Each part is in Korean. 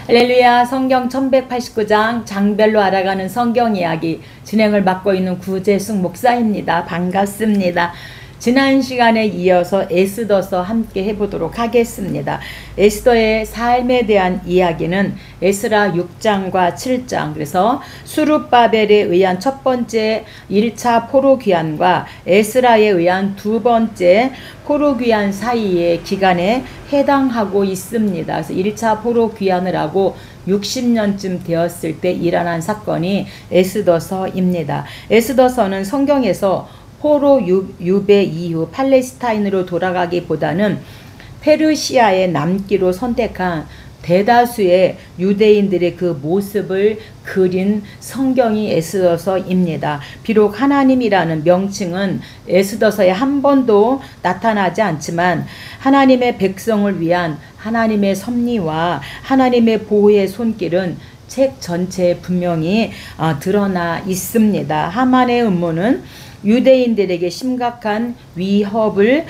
할렐루야. 성경 1189장 장별로 알아가는 성경 이야기 진행을 맡고 있는 구재숙 목사입니다. 반갑습니다. 지난 시간에 이어서 에스더서 함께 해보도록 하겠습니다. 에스더의 삶에 대한 이야기는 에스라 6장과 7장, 그래서 수룹바벨에 의한 첫 번째 1차 포로귀환과 에스라에 의한 두 번째 포로귀환 사이의 기간에 해당하고 있습니다. 그래서 1차 포로귀환을 하고 60년쯤 되었을 때 일어난 사건이 에스더서입니다. 에스더서는 성경에서 포로 유배 이후 팔레스타인으로 돌아가기보다는 페르시아에 남기로 선택한 대다수의 유대인들의 그 모습을 그린 성경이 에스더서입니다. 비록 하나님이라는 명칭은 에스더서에 한 번도 나타나지 않지만 하나님의 백성을 위한 하나님의 섭리와 하나님의 보호의 손길은 책 전체에 분명히 드러나 있습니다. 하만의 음모는 유대인들에게 심각한 위협을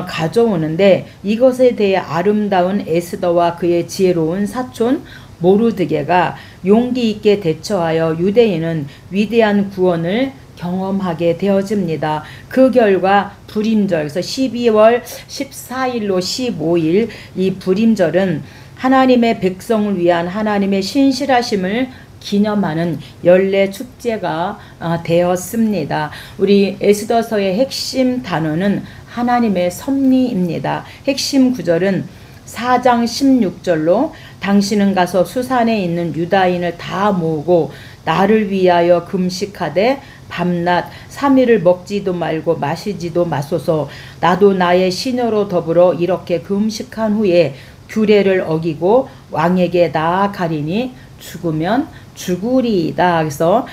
가져오는데 이것에 대해 아름다운 에스더와 그의 지혜로운 사촌 모르드게가 용기 있게 대처하여 유대인은 위대한 구원을 경험하게 되어집니다. 그 결과 불임절에서 12월 14일로 15일 이 불임절은 하나님의 백성을 위한 하나님의 신실하심을 기념하는 연례 축제가 되었습니다. 우리 에스더서의 핵심 단어는 하나님의 섭리입니다. 핵심 구절은 4장 16절로 당신은 가서 수산에 있는 유다인을 다 모으고 나를 위하여 금식하되 밤낮 3일을 먹지도 말고 마시지도 마소서. 나도 나의 시녀로 더불어 이렇게 금식한 후에 규례를 어기고 왕에게 나아가리니 죽으면 죽으리이다. 그래서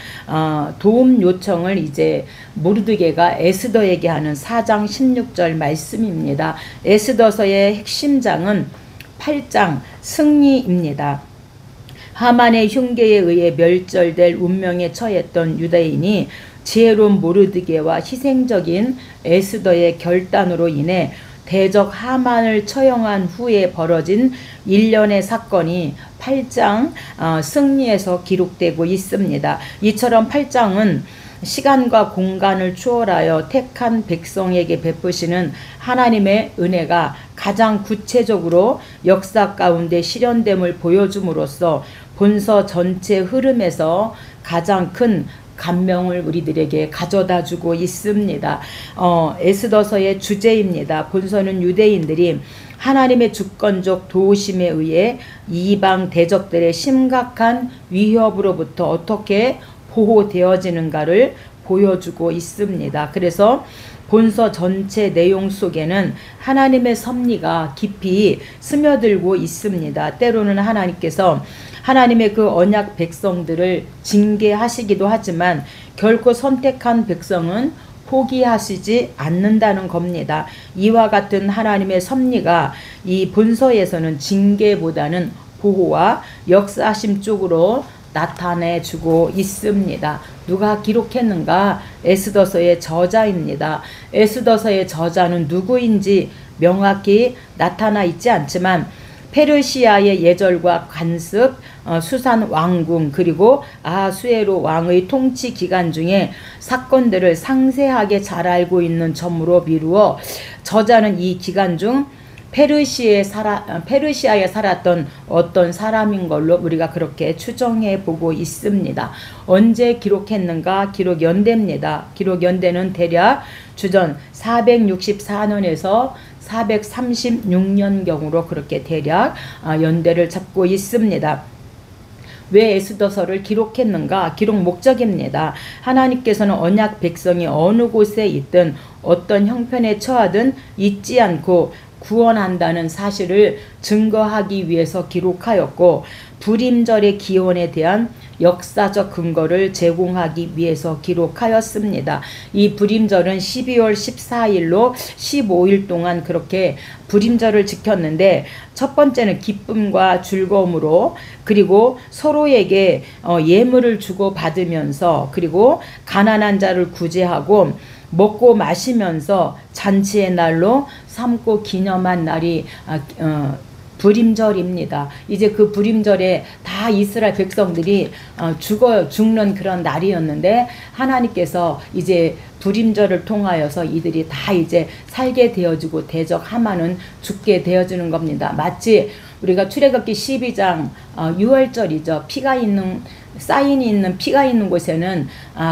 도움 요청을 이제 모르드게가 에스더에게 하는 4장 16절 말씀입니다. 에스더서의 핵심장은 8장 승리입니다. 하만의 흉계에 의해 멸절될 운명에 처했던 유대인이 지혜로운 모르드게와 희생적인 에스더의 결단으로 인해 대적 하만을 처형한 후에 벌어진 일련의 사건이 8장 승리에서 기록되고 있습니다. 이처럼 8장은 시간과 공간을 추월하여 택한 백성에게 베푸시는 하나님의 은혜가 가장 구체적으로 역사 가운데 실현됨을 보여줌으로써 본서 전체 흐름에서 가장 큰 감명을 우리들에게 가져다 주고 있습니다. 에스더서의 주제입니다. 본서는 유대인들이 하나님의 주권적 도우심에 의해 이방 대적들의 심각한 위협으로부터 어떻게 보호되어지는가를 보여주고 있습니다. 그래서 본서 전체 내용 속에는 하나님의 섭리가 깊이 스며들고 있습니다. 때로는 하나님께서 하나님의 그 언약 백성들을 징계하시기도 하지만 결코 선택한 백성은 포기하시지 않는다는 겁니다. 이와 같은 하나님의 섭리가 이 본서에서는 징계보다는 보호와 역사심 쪽으로 나타내주고 있습니다. 누가 기록했는가? 에스더서의 저자입니다. 에스더서의 저자는 누구인지 명확히 나타나 있지 않지만 페르시아의 예절과 관습, 수산 왕궁 그리고 아하수에로 왕의 통치 기간 중에 사건들을 상세하게 잘 알고 있는 점으로 미루어 저자는 이 기간 중 페르시아에 살았던 어떤 사람인 걸로 우리가 그렇게 추정해 보고 있습니다. 언제 기록했는가? 기록 연대입니다. 기록 연대는 대략 주전 464년에서 436년경으로 그렇게 대략 연대를 잡고 있습니다. 왜 에스더서를 기록했는가? 기록 목적입니다. 하나님께서는 언약 백성이 어느 곳에 있든 어떤 형편에 처하든 잊지 않고 구원한다는 사실을 증거하기 위해서 기록하였고 불임절의 기원에 대한 역사적 근거를 제공하기 위해서 기록하였습니다. 이 불임절은 12월 14일로 15일 동안 그렇게 불임절을 지켰는데 첫 번째는 기쁨과 즐거움으로 그리고 서로에게 예물을 주고 받으면서 그리고 가난한 자를 구제하고 먹고 마시면서 잔치의 날로 삼고 기념한 날이 불임절입니다. 이제 그 불임절에 다 이스라엘 백성들이 죽는 그런 날이었는데 하나님께서 이제 불임절을 통하여서 이들이 다 이제 살게 되어지고 대적 하만은 죽게 되어지는 겁니다. 마치 우리가 출애굽기 12장 6월절이죠. 사인이 있는 피가 있는 곳에는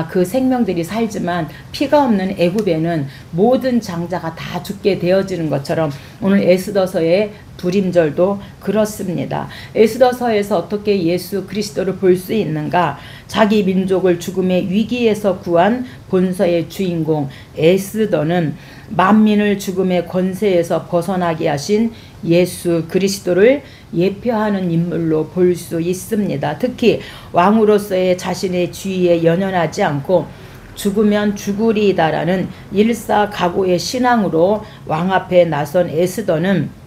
그 생명들이 살지만 피가 없는 애굽에는 모든 장자가 다 죽게 되어지는 것처럼 오늘 에스더서의 불임절도 그렇습니다. 에스더서에서 어떻게 예수 그리스도를 볼 수 있는가? 자기 민족을 죽음의 위기에서 구한 본서의 주인공 에스더는 만민을 죽음의 권세에서 벗어나게 하신 예수 그리스도를 예표하는 인물로 볼 수 있습니다. 특히 왕으로서의 자신의 지위에 연연하지 않고 죽으면 죽으리이다라는 일사각오의 신앙으로 왕 앞에 나선 에스더는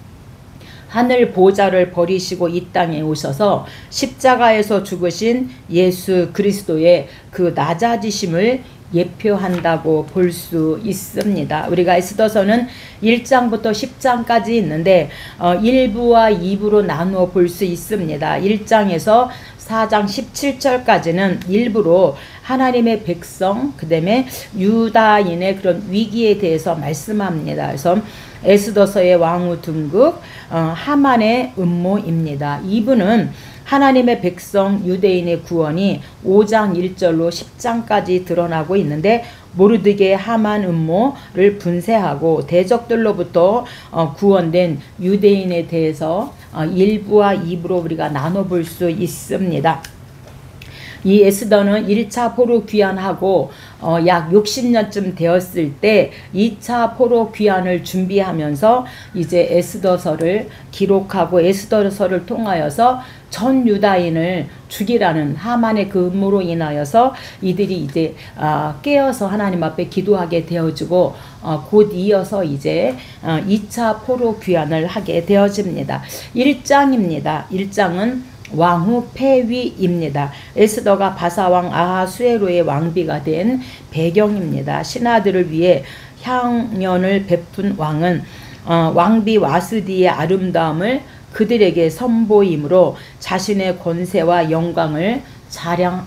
하늘 보좌를 버리시고 이 땅에 오셔서 십자가에서 죽으신 예수 그리스도의 그 낮아지심을 예표한다고 볼 수 있습니다. 우리가 에스더서는 1장부터 10장까지 있는데 1부와 2부로 나누어 볼 수 있습니다. 1장에서 4장 17절까지는 일부로 하나님의 백성, 그 다음에 유다인의 그런 위기에 대해서 말씀합니다. 그래서 에스더서의 왕후 등극, 하만의 음모입니다. 2부는 하나님의 백성 유대인의 구원이 5장 1절로 10장까지 드러나고 있는데 모르드게 하만 음모를 분쇄하고 대적들로부터 구원된 유대인에 대해서 1부와 2부로 우리가 나눠볼 수 있습니다. 이 에스더는 1차 포로 귀환하고 약 60년쯤 되었을 때 2차 포로 귀환을 준비하면서 이제 에스더서를 기록하고 에스더서를 통하여서 전 유다인을 죽이라는 하만의 그 음모로 인하여서 이들이 이제 깨어서 하나님 앞에 기도하게 되어지고 곧 이어서 이제 2차 포로 귀환을 하게 되어집니다. 1장입니다. 1장은 왕후 폐위입니다. 에스더가 바사왕 아하수에로의 왕비가 된 배경입니다. 신하들을 위해 향연을 베푼 왕은 왕비 와스디의 아름다움을 그들에게 선보이므로 자신의 권세와 영광을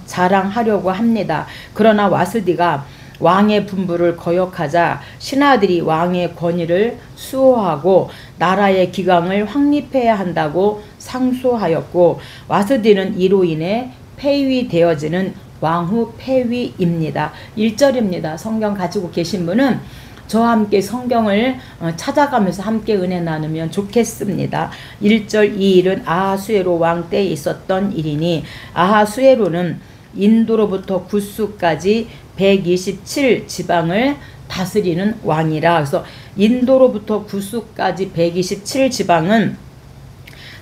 자랑하려고 합니다. 그러나 와스디가 왕의 분부를 거역하자 신하들이 왕의 권위를 수호하고 나라의 기강을 확립해야 한다고 상소하였고 와스디는 이로 인해 폐위되어지는 왕후 폐위입니다. 1절입니다. 성경 가지고 계신 분은 저와 함께 성경을 찾아가면서 함께 은혜 나누면 좋겠습니다. 1절 이 일은 아하수에로 왕 때에 있었던 일이니 아하수에로는 인도로부터 구스까지 127 지방을 다스리는 왕이라. 그래서 인도로부터 구스까지 127 지방은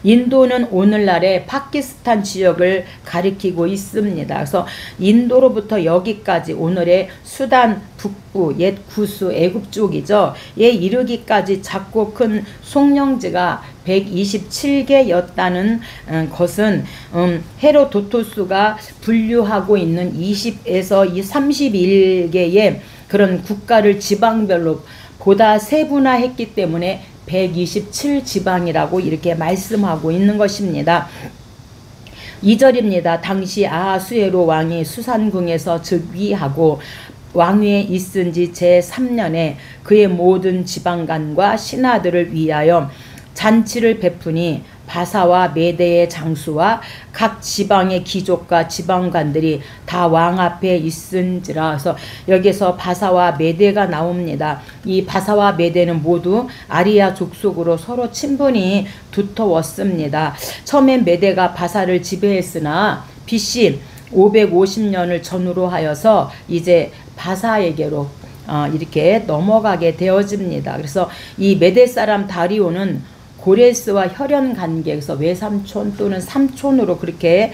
인도는 오늘날의 파키스탄 지역을 가리키고 있습니다. 그래서 인도로부터 여기까지 오늘의 수단 북부 옛 구스 애굽 쪽이죠. 에 이르기까지 작고 큰 송영지가 127개였다는 것은 헤로도토스가 분류하고 있는 20에서 31개의 그런 국가를 지방별로 보다 세분화했기 때문에 127 지방이라고 이렇게 말씀하고 있는 것입니다. 2절입니다. 당시 아하수에로 왕이 수산궁에서 즉위하고 왕위에 있은 지 제3년에 그의 모든 지방관과 신하들을 위하여 잔치를 베푸니 바사와 메대의 장수와 각 지방의 귀족과 지방관들이 다 왕 앞에 있은지라. 그래서 여기서 바사와 메대가 나옵니다. 이 바사와 메대는 모두 아리아 족속으로 서로 친분이 두터웠습니다. 처음엔 메대가 바사를 지배했으나 BC 550년을 전후로 하여서 이제 바사에게로 이렇게 넘어가게 되어집니다. 그래서 이 메대 사람 다리오는 고레스와 혈연 관계에서 외삼촌 또는 삼촌으로 그렇게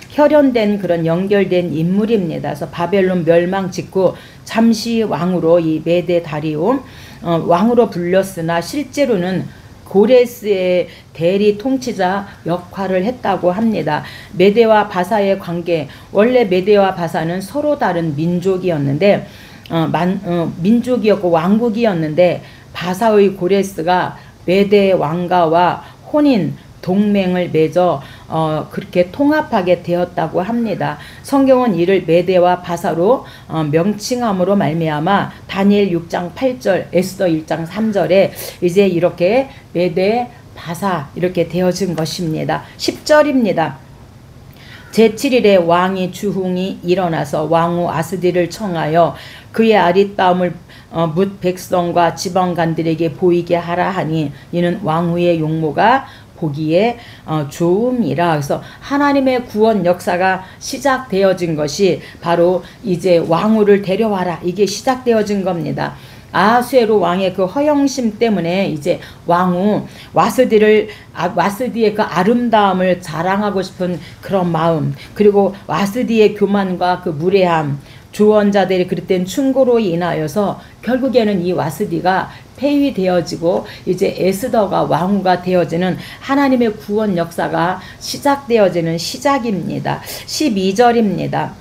혈연된 그런 연결된 인물입니다. 그래서 바벨론 멸망 직후 잠시 왕으로 이 메대 다리오 왕으로 불렸으나 실제로는 고레스의 대리 통치자 역할을 했다고 합니다. 메대와 바사의 관계, 원래 메대와 바사는 서로 다른 민족이었는데 민족이었고 왕국이었는데 바사의 고레스가 메대 왕가와 혼인 동맹을 맺어 그렇게 통합하게 되었다고 합니다. 성경은 이를 메대와 바사로 명칭함으로 말미암아 다니엘 6장 8절, 에스더 1장 3절에 이제 이렇게 메대, 바사 이렇게 되어진 것입니다. 10절입니다. 제7일에 왕이 주흥이 일어나서 왕후 아스디를 청하여 그의 아리따움을 뭇 백성과 지방간들에게 보이게 하라 하니 이는 왕후의 용모가 보기에 좋음이라. 그래서 하나님의 구원 역사가 시작되어진 것이 바로 이제 왕후를 데려와라, 이게 시작되어진 겁니다. 아하수에로 왕의 그 허영심 때문에 이제 왕후 와스디의 그 아름다움을 자랑하고 싶은 그런 마음, 그리고 와스디의 교만과 그 무례함, 조언자들이 그릇된 충고로 인하여서 결국에는 이 와스디가 폐위되어지고 이제 에스더가 왕후가 되어지는 하나님의 구원 역사가 시작되어지는 시작입니다. 12절입니다.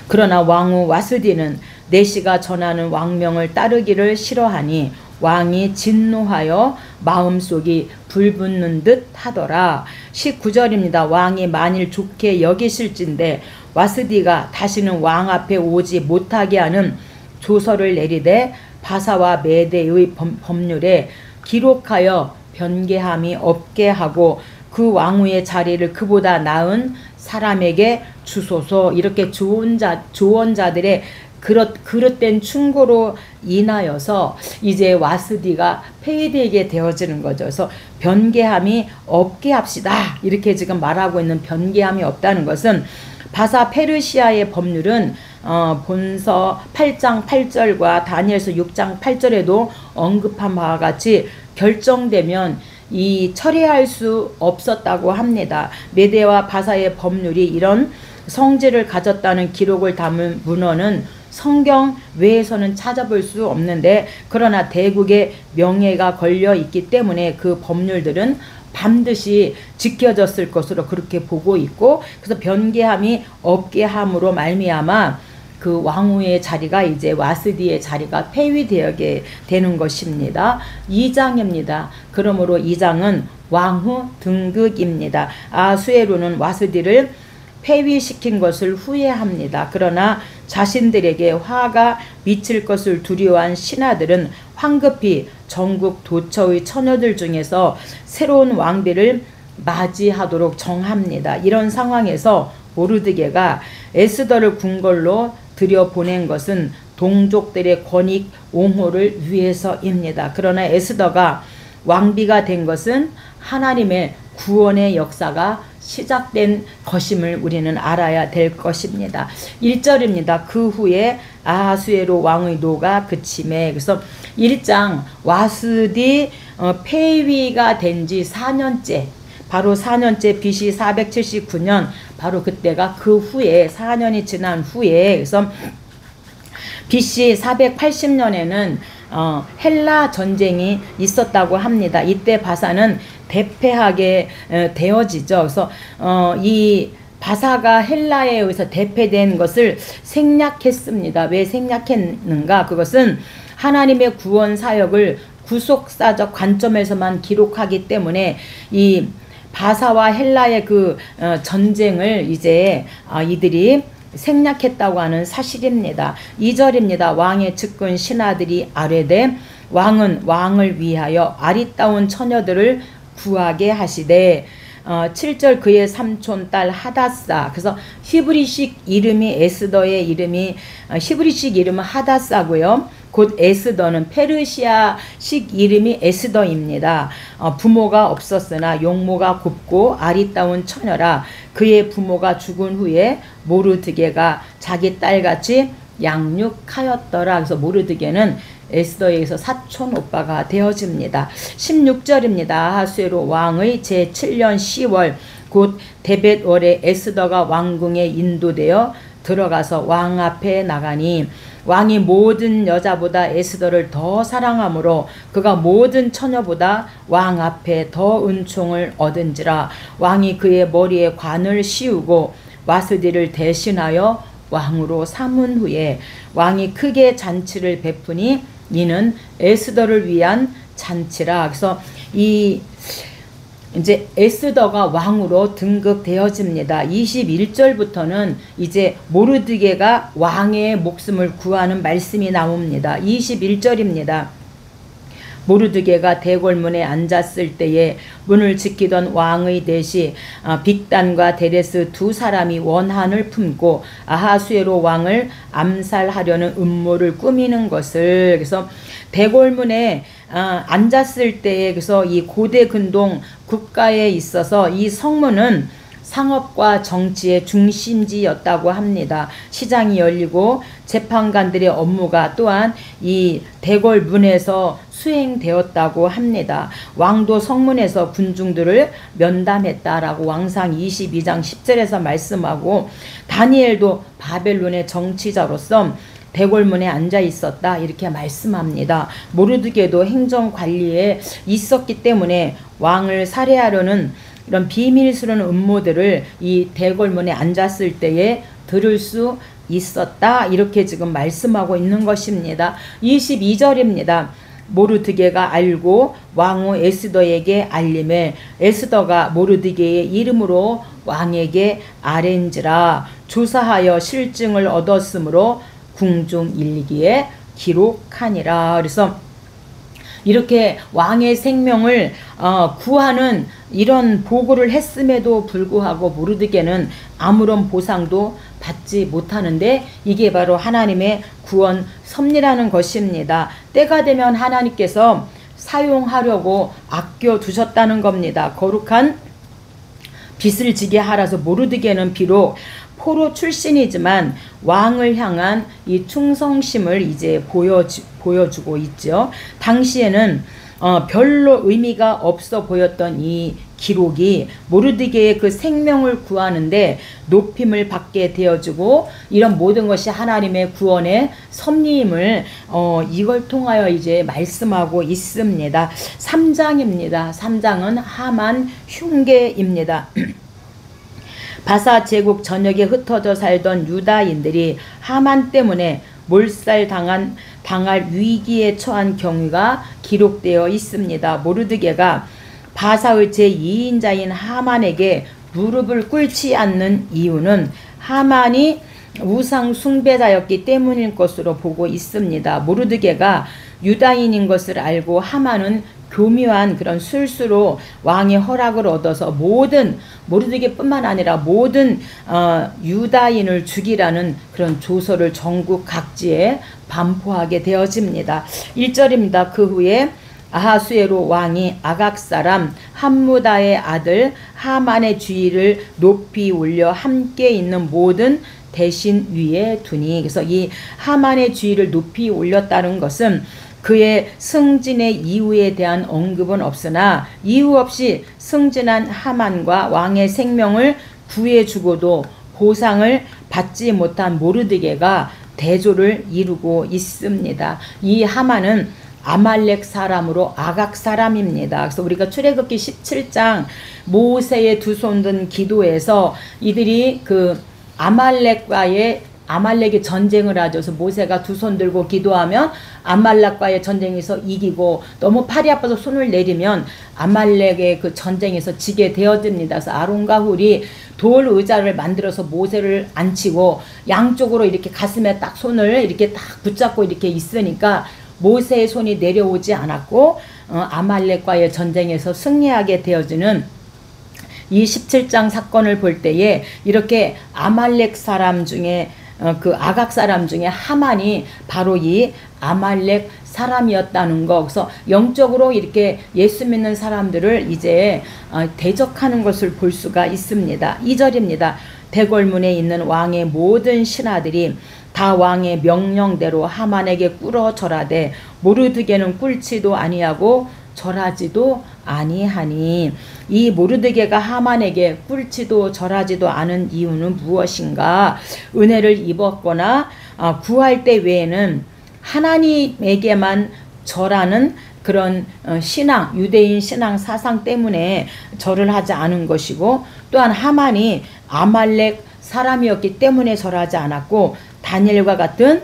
그러나 왕후 와스디는 내시가 전하는 왕명을 따르기를 싫어하니 왕이 진노하여 마음속이 불붙는 듯 하더라. 19절입니다. 왕이 만일 좋게 여기실진데 와스디가 다시는 왕 앞에 오지 못하게 하는 조서를 내리되 바사와 메대의 법률에 기록하여 변개함이 없게 하고 그 왕후의 자리를 그보다 나은 사람에게 주소서. 이렇게 조언자들의 그릇된 충고로 인하여서 이제 와스디가 폐위되게 되어지는 거죠. 그래서 변개함이 없게 합시다, 이렇게 지금 말하고 있는 변개함이 없다는 것은 바사 페르시아의 법률은 본서 8장 8절과 다니엘서 6장 8절에도 언급한 바와 같이 결정되면 이 철회할 수 없었다고 합니다. 메대와 바사의 법률이 이런 성질을 가졌다는 기록을 담은 문헌은 성경 외에서는 찾아볼 수 없는데, 그러나 대국의 명예가 걸려 있기 때문에 그 법률들은 반드시 지켜졌을 것으로 그렇게 보고 있고, 그래서 변개함이 없게 함으로 말미암아 그 왕후의 자리가 이제 와스디의 자리가 폐위되게 되는 것입니다. 2장입니다. 그러므로 2장은 왕후 등극입니다. 아수에로는 와스디를 폐위시킨 것을 후회합니다. 그러나 자신들에게 화가 미칠 것을 두려워한 신하들은 황급히 전국 도처의 처녀들 중에서 새로운 왕비를 맞이하도록 정합니다. 이런 상황에서 모르드게가 에스더를 궁궐로 들여보낸 것은 동족들의 권익 옹호를 위해서입니다. 그러나 에스더가 왕비가 된 것은 하나님의 구원의 역사가 시작된 것임을 우리는 알아야 될 것입니다. 1절입니다. 그 후에 아하수에로 왕의 노가 그침에, 그래서 1장 와스디 폐위가 된 지 4년째, 바로 4년째 BC 479년, 바로 그때가 그 후에 4년이 지난 후에, 그래서 BC 480년에는 헬라 전쟁이 있었다고 합니다. 이때 바사는 대패하게 되어지죠. 그래서 이 바사가 헬라에 의해서 대패된 것을 생략했습니다. 왜 생략했는가? 그것은 하나님의 구원 사역을 구속사적 관점에서만 기록하기 때문에 이 바사와 헬라의 그 전쟁을 이제 이들이 생략했다고 하는 사실입니다. 2절입니다. 왕의 측근 신하들이 아뢰되 왕은 왕을 위하여 아리따운 처녀들을 구하게 하시되 7절 그의 삼촌 딸 하다사, 그래서 히브리식 이름이 에스더의 이름이 히브리식 이름은 하다사고요. 곧 에스더는 페르시아식 이름이 에스더입니다. 부모가 없었으나 용모가 곱고 아리따운 처녀라. 그의 부모가 죽은 후에 모르드게가 자기 딸같이 양육하였더라. 그래서 모르드게는 에스더에게서 사촌 오빠가 되어집니다. 16절입니다. 아하수에로 왕의 제7년 10월 곧 데벳월에 에스더가 왕궁에 인도되어 들어가서 왕 앞에 나가니 왕이 모든 여자보다 에스더를 더 사랑하므로 그가 모든 처녀보다 왕 앞에 더 은총을 얻은지라. 왕이 그의 머리에 관을 씌우고 와스디를 대신하여 왕으로 삼은 후에 왕이 크게 잔치를 베푸니 이는 에스더를 위한 잔치라. 그래서 이 이제 에스더가 왕으로 등극되어집니다. 21절부터는 이제 모르드게가 왕의 목숨을 구하는 말씀이 나옵니다. 21절입니다. 모르드게가 대궐문에 앉았을 때에 문을 지키던 왕의 대시 빅단과 데레스 두 사람이 원한을 품고 아하수에로 왕을 암살하려는 음모를 꾸미는 것을, 그래서 대궐문에 앉았을 때에, 그래서 이 고대 근동 국가에 있어서 이 성문은 상업과 정치의 중심지였다고 합니다. 시장이 열리고 재판관들의 업무가 또한 이 대궐문에서 수행되었다고 합니다. 왕도 성문에서 군중들을 면담했다라고 왕상 22장 10절에서 말씀하고, 다니엘도 바벨론의 정치자로서 대궐문에 앉아 있었다 이렇게 말씀합니다. 모르드게도 행정관리에 있었기 때문에 왕을 살해하려는 이런 비밀스러운 음모들을 이 대궐문에 앉았을 때에 들을 수 있었다 이렇게 지금 말씀하고 있는 것입니다. 22절입니다. 모르드게가 알고 왕후 에스더에게 알림해 에스더가 모르드게의 이름으로 왕에게 아랜지라 조사하여 실증을 얻었으므로 궁중일기에 기록하니라. 그래서 이렇게 왕의 생명을 구하는 이런 보고를 했음에도 불구하고 모르드게는 아무런 보상도 받지 못하는데, 이게 바로 하나님의 구원 섭리라는 것입니다. 때가 되면 하나님께서 사용하려고 아껴두셨다는 겁니다. 거룩한 빚을 지게 하라서 모르드게는 비록 포로 출신이지만 왕을 향한 이 충성심을 이제 보여주고 있죠. 당시에는 별로 의미가 없어 보였던 이 기록이 모르드게의 그 생명을 구하는데 높임을 받게 되어주고, 이런 모든 것이 하나님의 구원의 섭리임을 이걸 통하여 이제 말씀하고 있습니다. 3장입니다. 3장은 하만 흉계입니다. 바사 제국 전역에 흩어져 살던 유다인들이 하만 때문에 당할 위기에 처한 경우가 기록되어 있습니다. 모르드게가 바사의 제2인자인 하만에게 무릎을 꿇지 않는 이유는 하만이 우상 숭배자였기 때문일 것으로 보고 있습니다. 모르드게가 유다인인 것을 알고 하만은 교묘한 그런 술수로 왕의 허락을 얻어서 모르드게뿐만 아니라 모든 유다인을 죽이라는 그런 조서를 전국 각지에 반포하게 되어집니다. 1절입니다. 그 후에 아하수에로 왕이 아각 사람 함무다의 아들 하만의 주의를 높이 올려 함께 있는 모든 대신 위에 두니. 그래서 이 하만의 주의를 높이 올렸다는 것은 그의 승진의 이유에 대한 언급은 없으나 이유 없이 승진한 하만과 왕의 생명을 구해주고도 보상을 받지 못한 모르드게가 대조를 이루고 있습니다. 이 하만은 아말렉 사람으로 아각 사람입니다. 그래서 우리가 출애굽기 17장 모세의 두 손 든 기도에서 이들이 그 아말렉의 전쟁을 하죠. 그래서 모세가 두 손 들고 기도하면 아말렉과의 전쟁에서 이기고, 너무 팔이 아파서 손을 내리면 아말렉의 그 전쟁에서 지게 되어집니다. 그래서 아론과 훌이 돌 의자를 만들어서 모세를 앉히고 양쪽으로 이렇게 가슴에 딱 손을 이렇게 딱 붙잡고 이렇게 있으니까 모세의 손이 내려오지 않았고 아말렉과의 전쟁에서 승리하게 되어지는 이 17장 사건을 볼 때에 이렇게 아말렉 사람 중에 그 아각 사람 중에 하만이 바로 이 아말렉 사람이었다는 거. 그래서 영적으로 이렇게 예수 믿는 사람들을 이제 대적하는 것을 볼 수가 있습니다. 2절입니다. 대궐문에 있는 왕의 모든 신하들이 다 왕의 명령대로 하만에게 꿇어 절하되 모르드게는 꿇지도 아니하고 절하지도 아니하니. 이 모르드게가 하만에게 꿇지도 절하지도 않은 이유는 무엇인가? 은혜를 입었거나 구할 때 외에는 하나님에게만 절하는 그런 신앙, 유대인 신앙 사상 때문에 절을 하지 않은 것이고, 또한 하만이 아말렉 사람이었기 때문에 절하지 않았고, 다니엘과 같은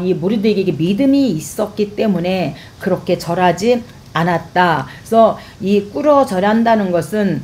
이 모르드게에게 믿음이 있었기 때문에 그렇게 절하지 않았다. 그래서 이 꿇어 절한다는 것은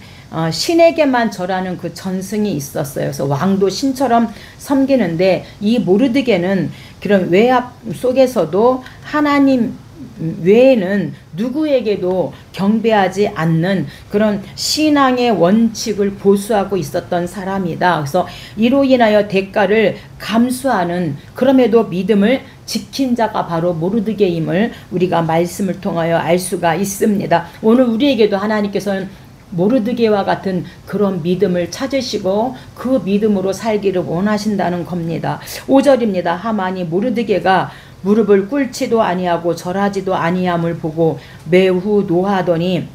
신에게만 절하는 그 전승이 있었어요. 그래서 왕도 신처럼 섬기는데 이 모르드게는 그런 외압 속에서도 하나님 외에는 누구에게도 경배하지 않는 그런 신앙의 원칙을 보수하고 있었던 사람이다. 그래서 이로 인하여 대가를 감수하는, 그럼에도 믿음을 지킨 자가 바로 모르드게임을 우리가 말씀을 통하여 알 수가 있습니다. 오늘 우리에게도 하나님께서는 모르드게와 같은 그런 믿음을 찾으시고 그 믿음으로 살기를 원하신다는 겁니다. 5절입니다. 하만이 모르드게가 무릎을 꿇지도 아니하고 절하지도 아니함을 보고 매우 노하더니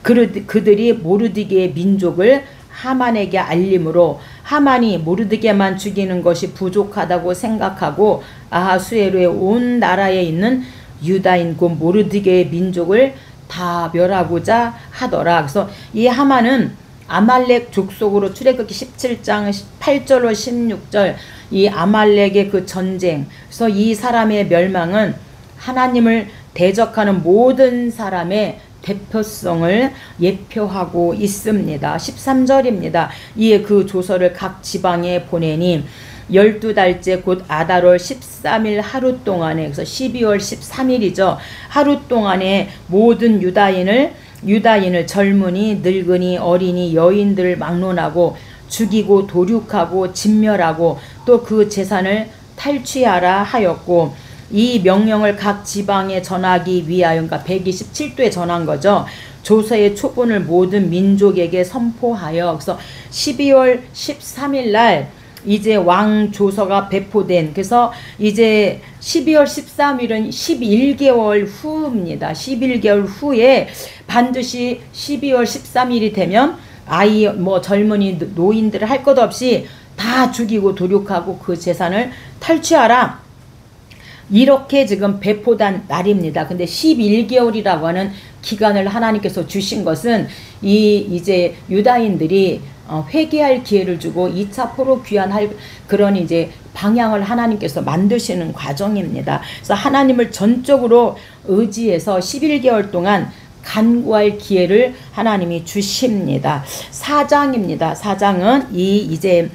그들이 모르드게의 민족을 하만에게 알림으로 하만이 모르드게만 죽이는 것이 부족하다고 생각하고 아하수에로의 온 나라에 있는 유다인 곧 모르드게의 민족을 다 멸하고자 하더라. 그래서 이 하만은 아말렉 족속으로 출애굽기 17장 8절로 16절 이 아말렉의 그 전쟁, 그래서 이 사람의 멸망은 하나님을 대적하는 모든 사람의 대표성을 예표하고 있습니다. 13절입니다. 이에 그 조서를 각 지방에 보내니 12달째 곧 아달월 13일 하루 동안에, 그래서 12월 13일이죠. 하루 동안에 모든 유다인을 젊은이, 늙은이, 어린이, 여인들을 막론하고 죽이고 도륙하고 진멸하고 또 그 재산을 탈취하라 하였고, 이 명령을 각 지방에 전하기 위하여, 그러니까 127도에 전한 거죠. 조서의 초본을 모든 민족에게 선포하여, 그래서 12월 13일 날 이제 왕 조서가 배포된, 그래서 이제 12월 13일은 11개월 후입니다. 11개월 후에 반드시 12월 13일이 되면 아이 젊은이 노인들을 할 것 없이 다 죽이고 도륙하고 그 재산을 탈취하라, 이렇게 지금 배포된 날입니다. 근데 11개월이라고 하는 기간을 하나님께서 주신 것은 이제 유다인들이 회개할 기회를 주고 2차 포로 귀환할 그런 이제 방향을 하나님께서 만드시는 과정입니다. 그래서 하나님을 전적으로 의지해서 11개월 동안 간구할 기회를 하나님이 주십니다. 4장입니다. 4장은 이제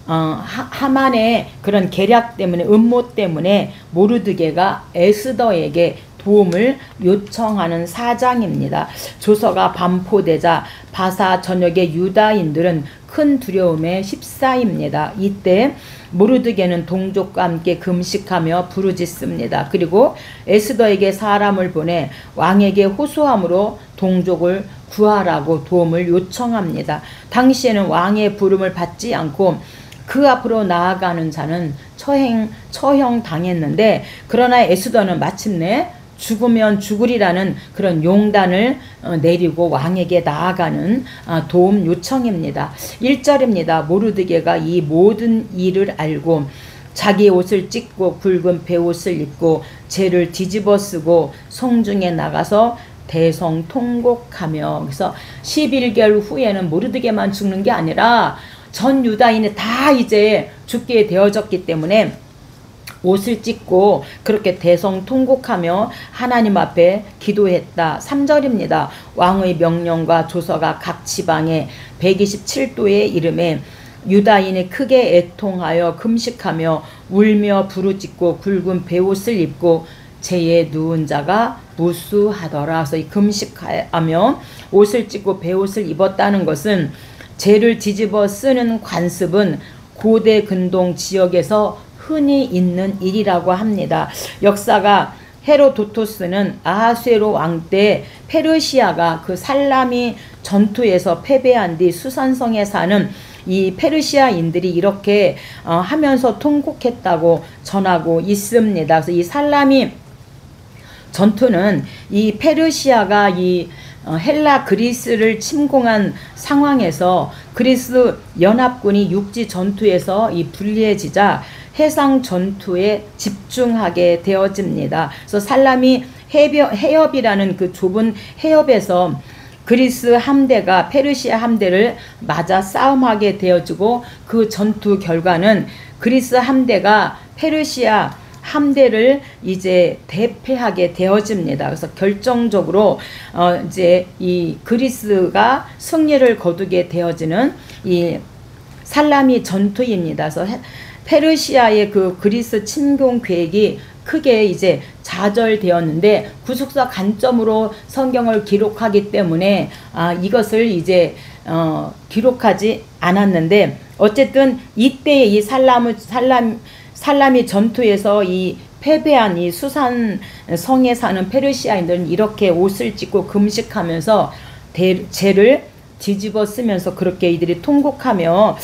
하만의 그런 계략 때문에, 음모 때문에 모르드게가 에스더에게 도움을 요청하는 4장입니다. 조서가 반포되자 바사 전역의 유다인들은 큰 두려움에 휩싸입니다. 이때 모르드게는 동족과 함께 금식하며 부르짖습니다. 그리고 에스더에게 사람을 보내 왕에게 호소함으로 동족을 구하라고 도움을 요청합니다. 당시에는 왕의 부름을 받지 않고 그 앞으로 나아가는 자는 처형당했는데, 그러나 에스더는 마침내 죽으면 죽으리라는 그런 용단을 내리고 왕에게 나아가는 도움 요청입니다. 1절입니다. 모르드게가 이 모든 일을 알고 자기 옷을 찢고 굵은 베옷을 입고 재를 뒤집어 쓰고 성중에 나가서 대성통곡하며, 그래서 11개월 후에는 모르드게만 죽는 게 아니라 전 유다인이 다 이제 죽게 되어졌기 때문에 옷을 찢고 그렇게 대성통곡하며 하나님 앞에 기도했다. 3절입니다. 왕의 명령과 조서가 각 지방에 127도에 이름에 유다인이 크게 애통하여 금식하며 울며 부르짖고 굵은 베옷을 입고 재에 누운 자가 무수하더라. 그래서 이 금식하며 옷을 찢고 베옷을 입었다는 것은 재를 뒤집어 쓰는 관습은 고대 근동 지역에서 흔히 있는 일이라고 합니다. 역사가 헤로도토스는 아하수에로 왕 때 페르시아가 그 살라미 전투에서 패배한 뒤 수산성에 사는 이 페르시아인들이 이렇게 하면서 통곡했다고 전하고 있습니다. 그래서 이 살라미 전투는 이 페르시아가 이 헬라 그리스를 침공한 상황에서 그리스 연합군이 육지 전투에서 이 불리해지자 해상 전투에 집중하게 되어집니다. 그래서 살라미 해협이라는 그 좁은 해협에서 그리스 함대가 페르시아 함대를 맞아 싸움하게 되어지고, 그 전투 결과는 그리스 함대가 페르시아 함대를 이제 대패하게 되어집니다. 그래서 결정적으로 이제 이 그리스가 승리를 거두게 되어지는 이 살라미 전투입니다. 그래서 페르시아의 그 그리스 침공 계획이 크게 이제 좌절되었는데 구속사 관점으로 성경을 기록하기 때문에 이것을 이제 기록하지 않았는데, 어쨌든 이때 이 살라미 전투에서 이 패배한 이 수산 성에 사는 페르시아인들은 이렇게 옷을 찢고 금식하면서 죄를 뒤집어 쓰면서 그렇게 이들이 통곡하며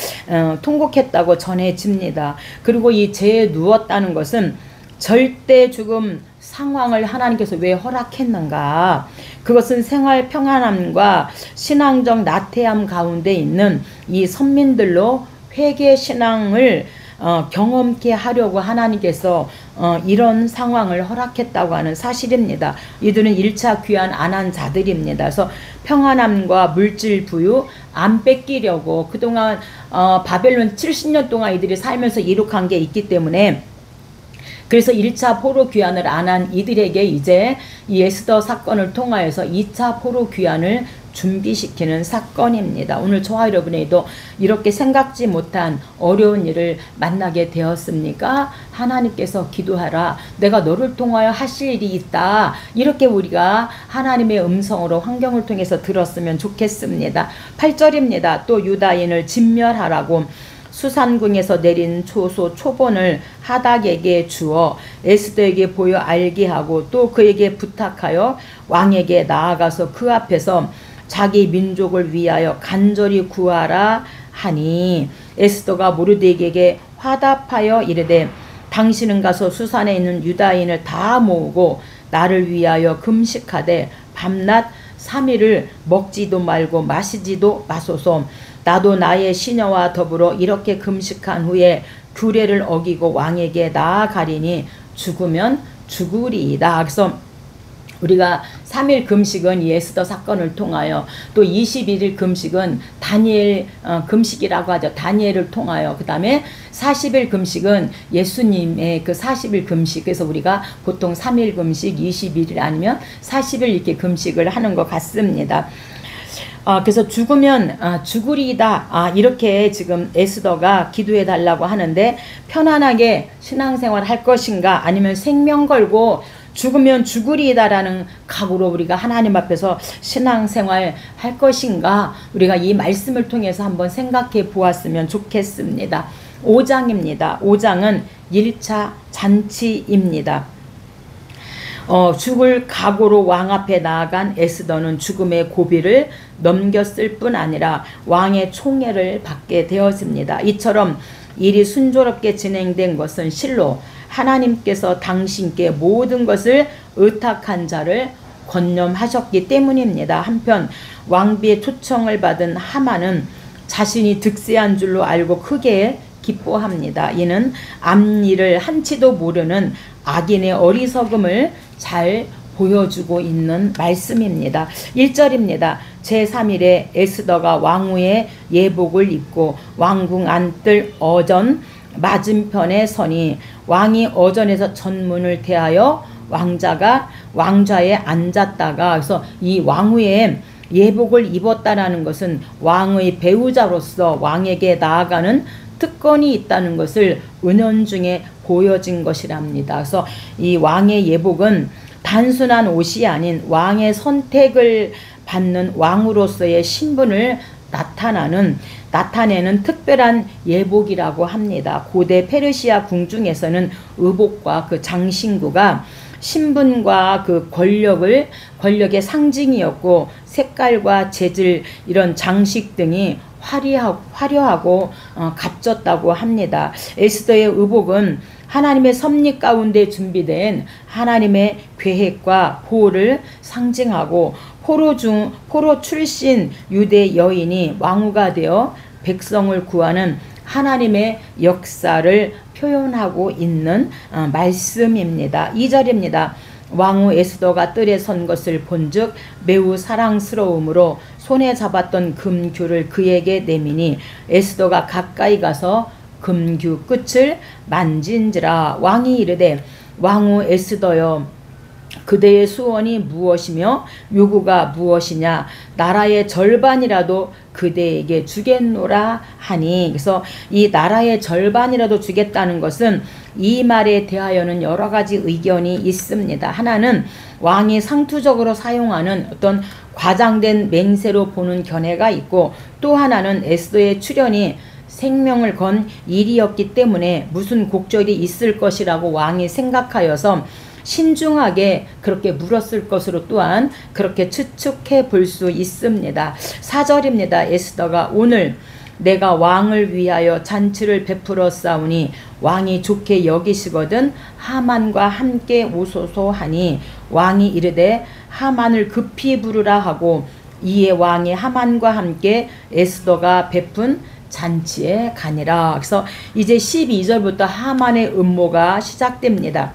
통곡했다고 전해집니다. 그리고 이 죄에 누웠다는 것은 절대 죽음 상황을 하나님께서 왜 허락했는가? 그것은 생활 평안함과 신앙적 나태함 가운데 있는 이 선민들로 회개 신앙을 경험케 하려고 하나님께서 이런 상황을 허락했다고 하는 사실입니다. 이들은 1차 귀환 안 한 자들입니다. 그래서 평안함과 물질 부유 안 뺏기려고 그동안 바벨론 70년 동안 이들이 살면서 이룩한 게 있기 때문에, 그래서 1차 포로 귀환을 안 한 이들에게 이제 이 에스더 사건을 통하여서 2차 포로 귀환을 준비시키는 사건입니다. 오늘 저와 여러분에도 이렇게 생각지 못한 어려운 일을 만나게 되었습니까? 하나님께서 기도하라, 내가 너를 통하여 하실 일이 있다, 이렇게 우리가 하나님의 음성으로 환경을 통해서 들었으면 좋겠습니다. 8절입니다. 또 유다인을 진멸하라고 수산궁에서 내린 초본을 하닥에게 주어 에스더에게 보여 알게 하고 또 그에게 부탁하여 왕에게 나아가서 그 앞에서 자기 민족을 위하여 간절히 구하라 하니, 에스더가 모르드에게 화답하여 이르되 당신은 가서 수산에 있는 유다인을 다 모으고 나를 위하여 금식하되 밤낮 3일을 먹지도 말고 마시지도 마소서. 나도 나의 시녀와 더불어 이렇게 금식한 후에 규례를 어기고 왕에게 나아가리니 죽으면 죽으리이다. 그래서 우리가 3일 금식은 이 에스더 사건을 통하여, 또 21일 금식은 다니엘 금식이라고 하죠. 다니엘을 통하여, 그 다음에 40일 금식은 예수님의 그 40일 금식, 그래서 우리가 보통 3일 금식, 21일 아니면 40일 이렇게 금식을 하는 것 같습니다. 그래서 죽으면 죽으리이다, 이렇게 지금 에스더가 기도해 달라고 하는데, 편안하게 신앙생활 할 것인가, 아니면 생명 걸고 죽으면 죽으리이다라는 각오로 우리가 하나님 앞에서 신앙생활 할 것인가, 우리가 이 말씀을 통해서 한번 생각해 보았으면 좋겠습니다. 5장입니다. 5장은 1차 잔치입니다. 죽을 각오로 왕 앞에 나아간 에스더는 죽음의 고비를 넘겼을 뿐 아니라 왕의 총애를 받게 되었습니다. 이처럼 일이 순조롭게 진행된 것은 실로 하나님께서 당신께 모든 것을 의탁한 자를 권념하셨기 때문입니다. 한편 왕비의 초청을 받은 하만은 자신이 득세한 줄로 알고 크게 기뻐합니다. 이는 앞일을 한치도 모르는 악인의 어리석음을 잘 보여주고 있는 말씀입니다. 1절입니다. 제3일에 에스더가 왕후의 예복을 입고 왕궁 안뜰 어전 맞은편에 서니 왕이 어전에서 전문을 대하여 왕좌에 앉았다가, 그래서 이 왕후의 예복을 입었다라는 것은 왕의 배우자로서 왕에게 나아가는 특권이 있다는 것을 은연중에 보여진 것이랍니다. 그래서 이 왕의 예복은 단순한 옷이 아닌 왕의 선택을 받는 왕으로서의 신분을 나타내는 특별한 예복이라고 합니다. 고대 페르시아 궁중에서는 의복과 그 장신구가 신분과 그 권력의 상징이었고, 색깔과 재질, 이런 장식 등이 화려하고 값졌다고 합니다. 에스더의 의복은 하나님의 섭리 가운데 준비된 하나님의 계획과 보호를 상징하고, 포로 출신 유대 여인이 왕후가 되어 백성을 구하는 하나님의 역사를 표현하고 있는 말씀입니다. 2절입니다. 왕후 에스더가 뜰에 선 것을 본즉 매우 사랑스러움으로 손에 잡았던 금규를 그에게 내미니 에스더가 가까이 가서 금규 끝을 만진지라. 왕이 이르되 왕후 에스더여 그대의 수원이 무엇이며 요구가 무엇이냐. 나라의 절반이라도 그대에게 주겠노라 하니. 그래서 이 나라의 절반이라도 주겠다는 것은 이 말에 대하여는 여러 가지 의견이 있습니다. 하나는 왕이 상투적으로 사용하는 어떤 과장된 맹세로 보는 견해가 있고, 또 하나는 에스더의 출현이 생명을 건 일이었기 때문에 무슨 곡절이 있을 것이라고 왕이 생각하여서 신중하게 그렇게 물었을 것으로 또한 그렇게 추측해 볼 수 있습니다. 4절입니다. 에스더가 오늘 내가 왕을 위하여 잔치를 베풀어 싸우니 왕이 좋게 여기시거든 하만과 함께 오소서 하니. 왕이 이르되 하만을 급히 부르라 하고 이에 왕이 하만과 함께 에스더가 베푼 잔치에 가니라. 그래서 이제 12절부터 하만의 음모가 시작됩니다.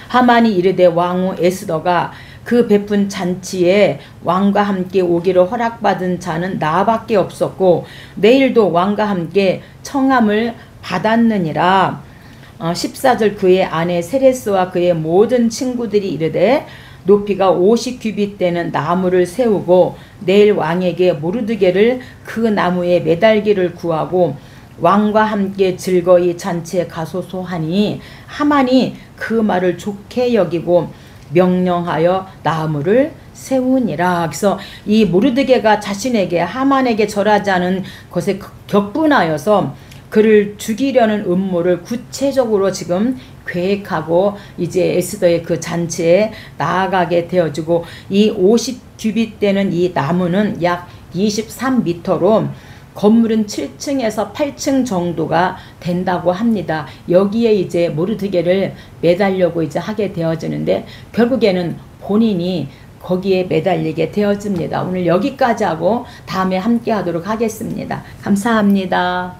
하만이 이르되 왕후 에스더가 그 베푼 잔치에 왕과 함께 오기를 허락받은 자는 나밖에 없었고 내일도 왕과 함께 청함을 받았느니라. 14절 그의 아내 세레스와 그의 모든 친구들이 이르되 높이가 50규빗 되는 나무를 세우고 내일 왕에게 모르드게를 그 나무에 매달기를 구하고 왕과 함께 즐거이 잔치에 가소서 하니. 하만이 그 말을 좋게 여기고 명령하여 나무를 세우니라. 그래서 이 모르드게가 자신에게 하만에게 절하지 않은 것에 격분하여서 그를 죽이려는 음모를 구체적으로 지금 계획하고 이제 에스더의 그 잔치에 나아가게 되어지고, 이 50규빗 되는 이 나무는 약 23m로 건물은 7층에서 8층 정도가 된다고 합니다. 여기에 이제 모르드게를 매달려고 이제 하게 되어지는데 결국에는 본인이 거기에 매달리게 되어집니다. 오늘 여기까지 하고 다음에 함께 하도록 하겠습니다. 감사합니다.